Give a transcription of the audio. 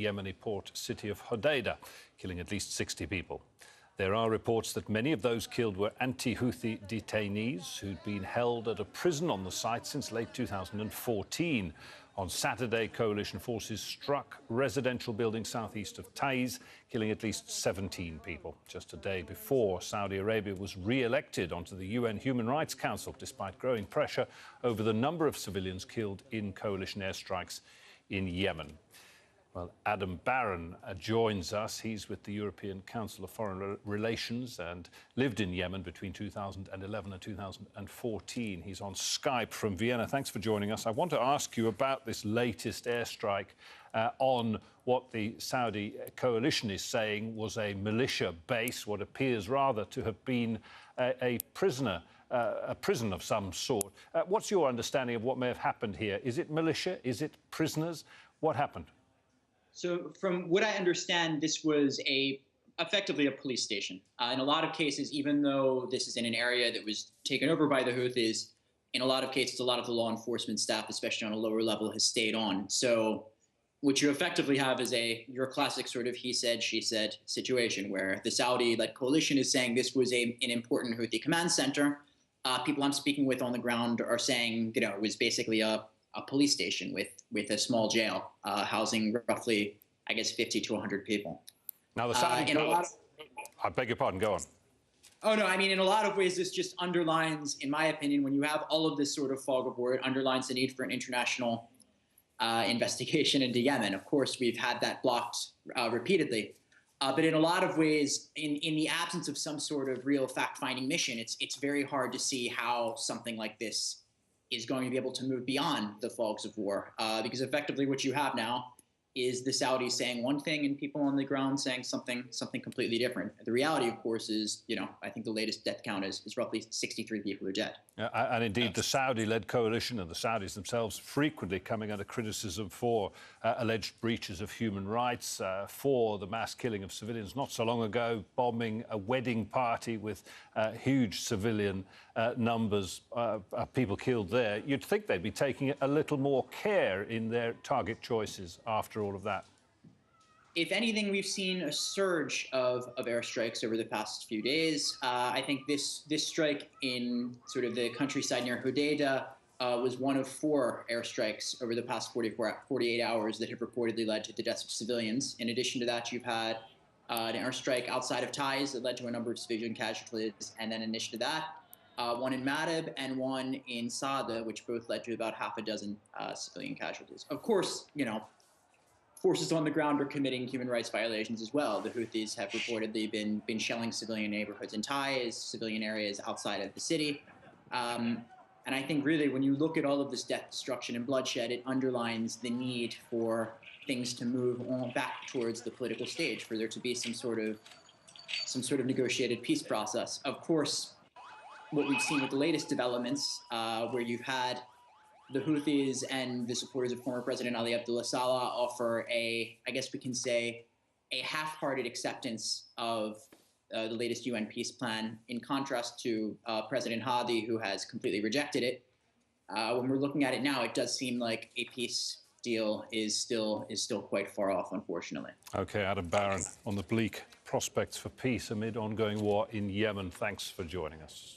the Yemeni port city of Hodeidah, killing at least 60 people. There are reports that many of those killed were anti-Houthi detainees who'd been held at a prison on the site since late 2014. On Saturday, coalition forces struck residential buildings southeast of Taiz, killing at least 17 people. Just a day before, Saudi Arabia was re-elected onto the UN Human Rights Council, despite growing pressure over the number of civilians killed in coalition airstrikes in Yemen. Well, Adam Barron joins us. He's with the European Council of Foreign Relations and lived in Yemen between 2011 and 2014. He's on Skype from Vienna. Thanks for joining us. I want to ask you about this latest airstrike on what the Saudi coalition is saying was a militia base, what appears rather to have been a prison of some sort. What's your understanding of what may have happened here? Is it militia? Is it prisoners? What happened? So from what I understand, this was effectively a police station. In a lot of cases, even though this is in an area that was taken over by the Houthis, in a lot of cases, a lot of the law enforcement staff, especially on a lower level, has stayed on. So what you effectively have is your classic sort of he said, she said situation where the Saudi-led coalition is saying this was an important Houthi command center. People I'm speaking with on the ground are saying, it was basically a police station with a small jail housing roughly, I guess, 50 to 100 people. Now, the Saudi I beg your pardon, go on. Oh, no, I mean, in a lot of ways, this just underlines, in my opinion, when you have all of this sort of fog of war, it underlines the need for an international investigation into Yemen. Of course, we've had that blocked repeatedly. But in a lot of ways, in the absence of some sort of real fact-finding mission, it's very hard to see how something like this is going to be able to move beyond the fogs of war, because effectively what you have now is the Saudis saying one thing and people on the ground saying something completely different. The reality, of course, is, I think the latest death count is roughly 63 people are dead. And indeed, the Saudi-led coalition and the Saudis themselves frequently coming under criticism for alleged breaches of human rights, for the mass killing of civilians. Not so long ago, bombing a wedding party with huge civilian numbers of people killed there. You'd think they'd be taking a little more care in their target choices after all of that. If anything, we've seen a surge of airstrikes over the past few days. I think this strike in sort of the countryside near Hodeidah was one of 4 airstrikes over the past 48 hours that have reportedly led to the deaths of civilians. In addition to that, you've had an airstrike outside of Taiz that led to a number of civilian casualties, and then in addition to that, one in Madib and one in Sada, which both led to about half a dozen civilian casualties. Of course, forces on the ground are committing human rights violations as well. The Houthis have reportedly been shelling civilian neighborhoods in Taiz, civilian areas outside of the city. And I think really when you look at all of this death, destruction, and bloodshed, it underlines the need for things to move on back towards the political stage, for there to be some sort of negotiated peace process. Of course, what we've seen with the latest developments, where you've had the Houthis and the supporters of former President Ali Abdullah Saleh offer I guess we can say, a half-hearted acceptance of the latest UN peace plan, in contrast to President Hadi, who has completely rejected it. When we're looking at it now, it does seem like a peace deal is still quite far off, unfortunately. OK, Adam Barron on the bleak prospects for peace amid ongoing war in Yemen. Thanks for joining us.